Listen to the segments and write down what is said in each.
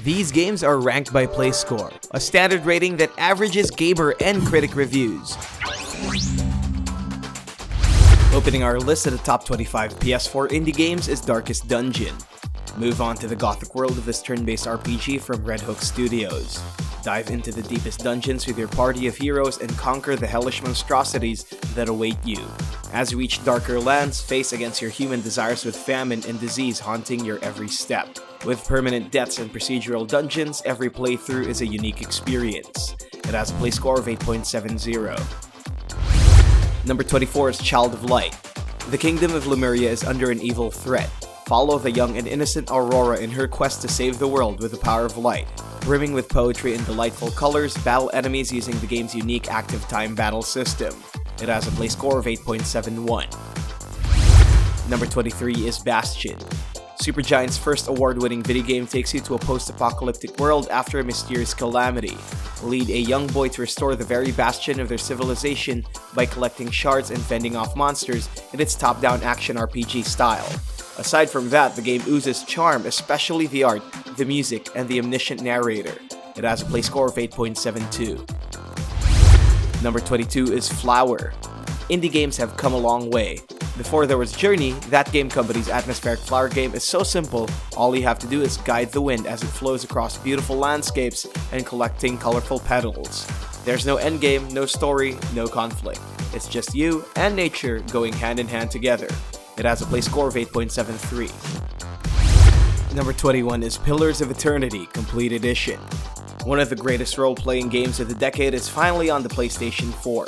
These games are ranked by PlayScore, a standard rating that averages gamer and critic reviews. Opening our list of the top 25 PS4 indie games is Darkest Dungeon. Move on to the gothic world of this turn-based RPG from Red Hook Studios. Dive into the deepest dungeons with your party of heroes and conquer the hellish monstrosities that await you. As you reach darker lands, face against your human desires with famine and disease haunting your every step. With permanent deaths and procedural dungeons, every playthrough is a unique experience. It has a play score of 8.70. Number 24 is Child of Light. The kingdom of Lemuria is under an evil threat. Follow the young and innocent Aurora in her quest to save the world with the power of light. Brimming with poetry and delightful colors, battle enemies using the game's unique active time battle system. It has a play score of 8.71. Number 23 is Bastion. Supergiant's first award-winning video game takes you to a post-apocalyptic world after a mysterious calamity. Lead a young boy to restore the very bastion of their civilization by collecting shards and fending off monsters in its top-down action RPG style. Aside from that, the game oozes charm, especially the art, the music, and the omniscient narrator. It has a play score of 8.72. Number 22 is Flower. Indie games have come a long way. Before there was Journey, that game company's atmospheric flower game is so simple, all you have to do is guide the wind as it flows across beautiful landscapes and collecting colorful petals. There's no endgame, no story, no conflict. It's just you and nature going hand in hand together. It has a play score of 8.73. Number 21 is Pillars of Eternity Complete Edition. One of the greatest role-playing games of the decade is finally on the PlayStation 4.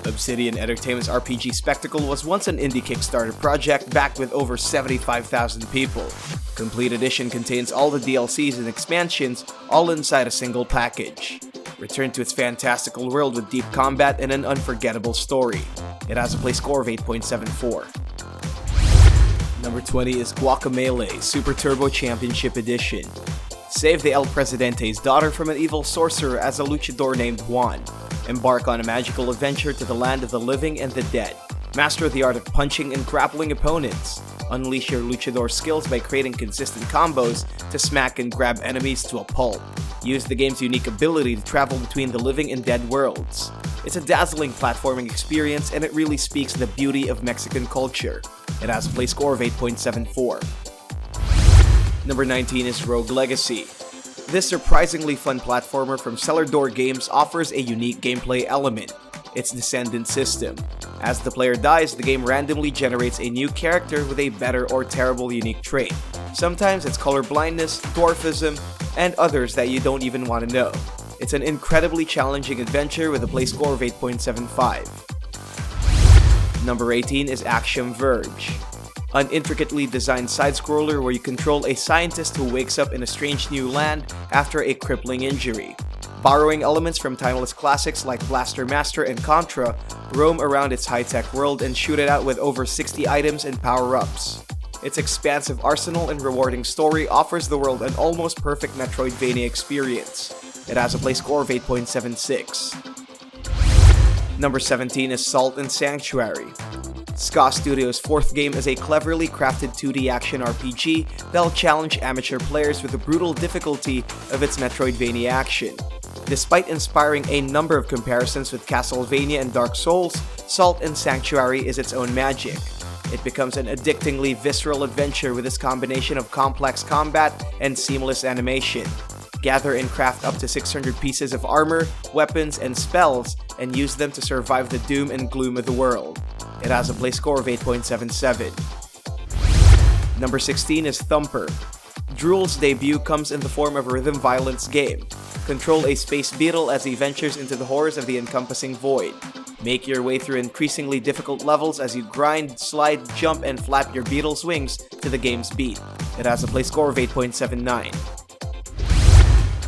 Obsidian Entertainment's RPG spectacle was once an indie Kickstarter project backed with over 75,000 people. Complete Edition contains all the DLCs and expansions, all inside a single package. Return to its fantastical world with deep combat and an unforgettable story. It has a play score of 8.74. Number 20 is Guacamelee Super Turbo Championship Edition. Save the El Presidente's daughter from an evil sorcerer as a luchador named Juan. Embark on a magical adventure to the land of the living and the dead. Master the art of punching and grappling opponents. Unleash your luchador skills by creating consistent combos to smack and grab enemies to a pulp. Use the game's unique ability to travel between the living and dead worlds. It's a dazzling platforming experience and it really speaks to the beauty of Mexican culture. It has a play score of 8.74. Number 19 is Rogue Legacy. This surprisingly fun platformer from Cellar Door Games offers a unique gameplay element, its Descendant system. As the player dies, the game randomly generates a new character with a better or terrible unique trait. Sometimes it's color blindness, dwarfism, and others that you don't even want to know. It's an incredibly challenging adventure with a play score of 8.75. Number 18 is Axiom Verge. An intricately designed side-scroller where you control a scientist who wakes up in a strange new land after a crippling injury. Borrowing elements from timeless classics like Blaster Master and Contra, roam around its high-tech world and shoot it out with over 60 items and power-ups. Its expansive arsenal and rewarding story offers the world an almost perfect Metroidvania experience. It has a play score of 8.76. Number 17 is Salt and Sanctuary. Ska Studios' fourth game is a cleverly crafted 2D action RPG that'll challenge amateur players with the brutal difficulty of its Metroidvania action. Despite inspiring a number of comparisons with Castlevania and Dark Souls, Salt and Sanctuary is its own magic. It becomes an addictingly visceral adventure with its combination of complex combat and seamless animation. Gather and craft up to 600 pieces of armor, weapons, and spells, and use them to survive the doom and gloom of the world. It has a play score of 8.77. Number 16 is Thumper. Drool's debut comes in the form of a rhythm violence game. Control a space beetle as he ventures into the horrors of the encompassing void. Make your way through increasingly difficult levels as you grind, slide, jump, and flap your beetle's wings to the game's beat. It has a play score of 8.79.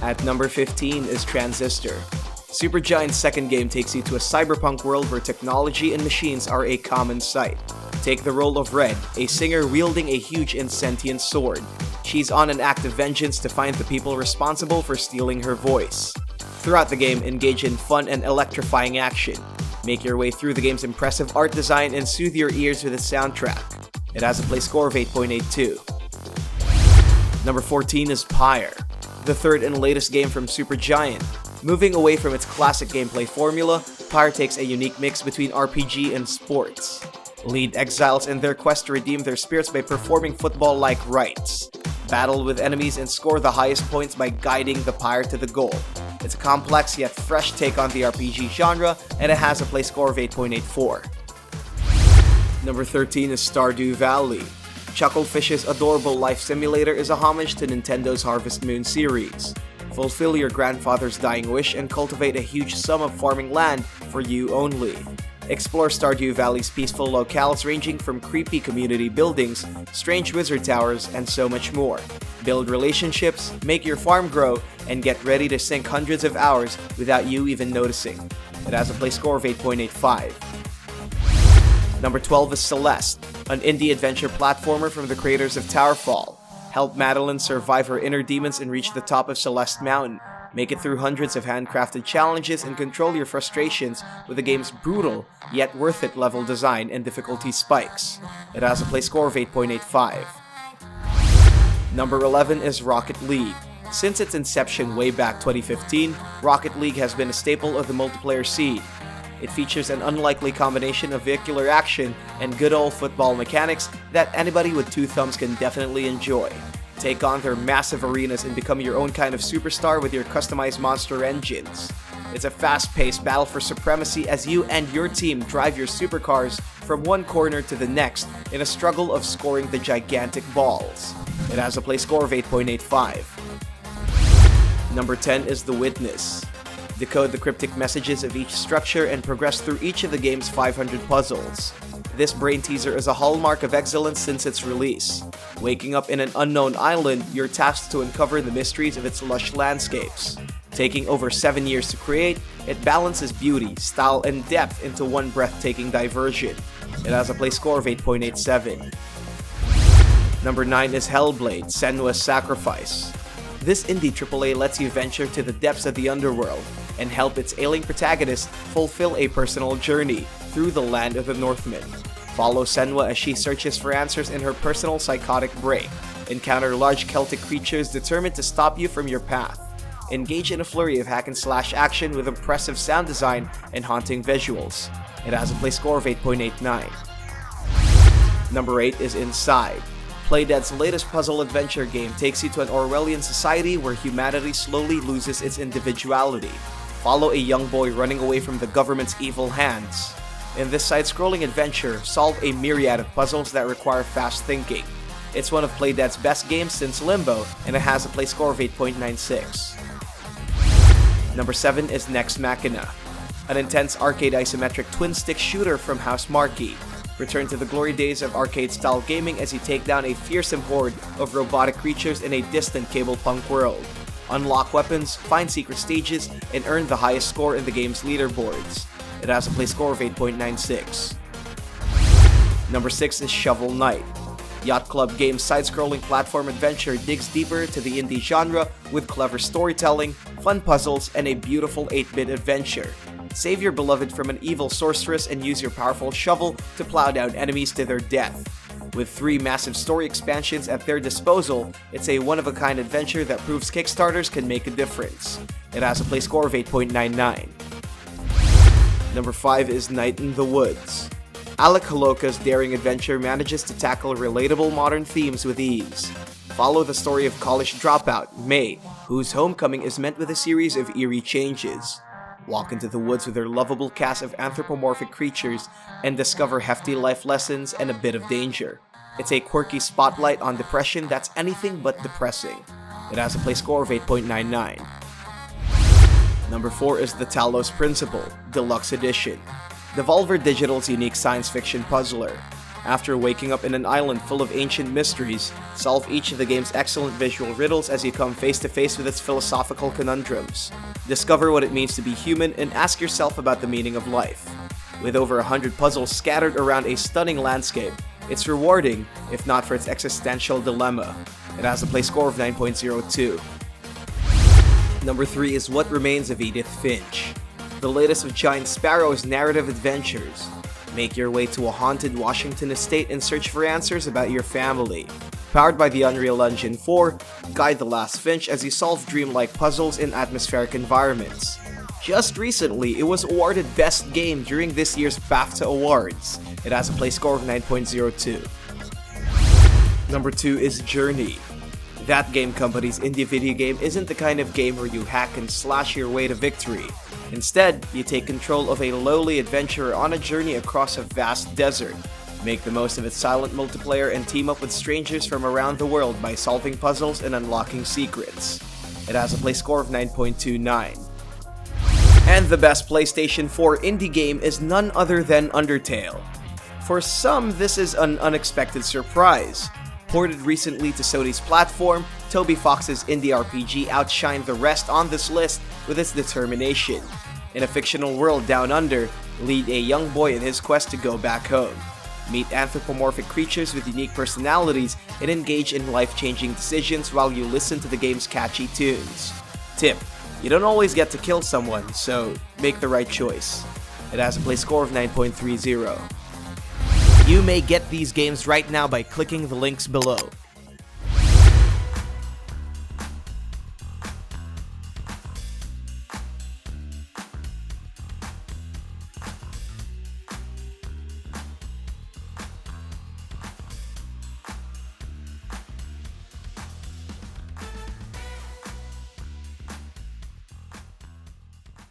At number 15 is Transistor. Supergiant's second game takes you to a cyberpunk world where technology and machines are a common sight. Take the role of Red, a singer wielding a huge and sentient sword. She's on an act of vengeance to find the people responsible for stealing her voice. Throughout the game, engage in fun and electrifying action. Make your way through the game's impressive art design and soothe your ears with its soundtrack. It has a play score of 8.82. Number 14 is Pyre. the third and latest game from Supergiant. Moving away from its classic gameplay formula, Pyre takes a unique mix between RPG and sports. Lead exiles in their quest to redeem their spirits by performing football-like rites. Battle with enemies and score the highest points by guiding the Pyre to the goal. It's a complex yet fresh take on the RPG genre, and it has a play score of 8.84. Number 13 is Stardew Valley. Chucklefish's adorable life simulator is a homage to Nintendo's Harvest Moon series. Fulfill your grandfather's dying wish and cultivate a huge sum of farming land for you only. Explore Stardew Valley's peaceful locales ranging from creepy community buildings, strange wizard towers, and so much more. Build relationships, make your farm grow, and get ready to sink hundreds of hours without you even noticing. It has a play score of 8.85. Number 12 is Celeste, an indie adventure platformer from the creators of Towerfall. Help Madeline survive her inner demons and reach the top of Celeste Mountain. Make it through hundreds of handcrafted challenges and control your frustrations with the game's brutal, yet worth it level design and difficulty spikes. It has a play score of 8.85. Number 11 is Rocket League. Since its inception way back 2015, Rocket League has been a staple of the multiplayer scene. It features an unlikely combination of vehicular action and good old football mechanics that anybody with two thumbs can definitely enjoy. Take on their massive arenas and become your own kind of superstar with your customized monster engines. It's a fast-paced battle for supremacy as you and your team drive your supercars from one corner to the next in a struggle of scoring the gigantic balls. It has a play score of 8.85. Number 10 is The Witness. Decode the cryptic messages of each structure and progress through each of the game's 500 puzzles. This brain teaser is a hallmark of excellence since its release. Waking up in an unknown island, you're tasked to uncover the mysteries of its lush landscapes. Taking over 7 years to create, it balances beauty, style, and depth into one breathtaking diversion. It has a play score of 8.87. Number 9 is Hellblade, Senua's Sacrifice. This indie AAA lets you venture to the depths of the underworld and help its ailing protagonist fulfill a personal journey through the land of the Northmen. Follow Senua as she searches for answers in her personal psychotic brain. Encounter large Celtic creatures determined to stop you from your path. Engage in a flurry of hack-and-slash action with impressive sound design and haunting visuals. It has a play score of 8.89. Number 8 is Inside. Playdead's latest puzzle adventure game takes you to an Orwellian society where humanity slowly loses its individuality. Follow a young boy running away from the government's evil hands. In this side-scrolling adventure, solve a myriad of puzzles that require fast thinking. It's one of Playdead's best games since Limbo, and it has a play score of 8.96. Number 7 is Nex Machina, an intense arcade isometric twin-stick shooter from House Marquee. Return to the glory days of arcade-style gaming as you take down a fearsome horde of robotic creatures in a distant cable-punk world. Unlock weapons, find secret stages, and earn the highest score in the game's leaderboards. It has a play score of 8.96. Number 6 is Shovel Knight. Yacht Club Games' side-scrolling platform adventure digs deeper to the indie genre with clever storytelling, fun puzzles, and a beautiful 8-bit adventure. Save your beloved from an evil sorceress and use your powerful shovel to plow down enemies to their death. With 3 massive story expansions at their disposal, it's a one-of-a-kind adventure that proves Kickstarters can make a difference. It has a play score of 8.99. Number 5 is Night in the Woods. Alec Holoka's daring adventure manages to tackle relatable modern themes with ease. Follow the story of college dropout, May, whose homecoming is met with a series of eerie changes. Walk into the woods with their lovable cast of anthropomorphic creatures and discover hefty life lessons and a bit of danger. It's a quirky spotlight on depression that's anything but depressing. It has a play score of 8.99. Number 4 is the Talos Principle, Deluxe Edition. Devolver Digital's unique science fiction puzzler. After waking up in an island full of ancient mysteries, solve each of the game's excellent visual riddles as you come face to face with its philosophical conundrums. Discover what it means to be human and ask yourself about the meaning of life. With over 100 puzzles scattered around a stunning landscape, it's rewarding, if not for its existential dilemma. It has a play score of 9.02. Number 3 is What Remains of Edith Finch, the latest of Giant Sparrow's narrative adventures. Make your way to a haunted Washington estate and search for answers about your family. Powered by the Unreal Engine 4, guide the last Finch as you solve dreamlike puzzles in atmospheric environments. Just recently, it was awarded Best Game during this year's BAFTA Awards. It has a play score of 9.02. Number 2 is Journey. That game company's indie video game isn't the kind of game where you hack and slash your way to victory. Instead, you take control of a lowly adventurer on a journey across a vast desert. Make the most of its silent multiplayer and team up with strangers from around the world by solving puzzles and unlocking secrets. It has a play score of 9.29. And the best PlayStation 4 indie game is none other than Undertale. For some, this is an unexpected surprise. Ported recently to Sony's platform, Toby Fox's indie RPG outshined the rest on this list with its determination. In a fictional world down under, lead a young boy in his quest to go back home. Meet anthropomorphic creatures with unique personalities and engage in life-changing decisions while you listen to the game's catchy tunes. Tip: you don't always get to kill someone, so make the right choice. It has a play score of 9.30. You may get these games right now by clicking the links below.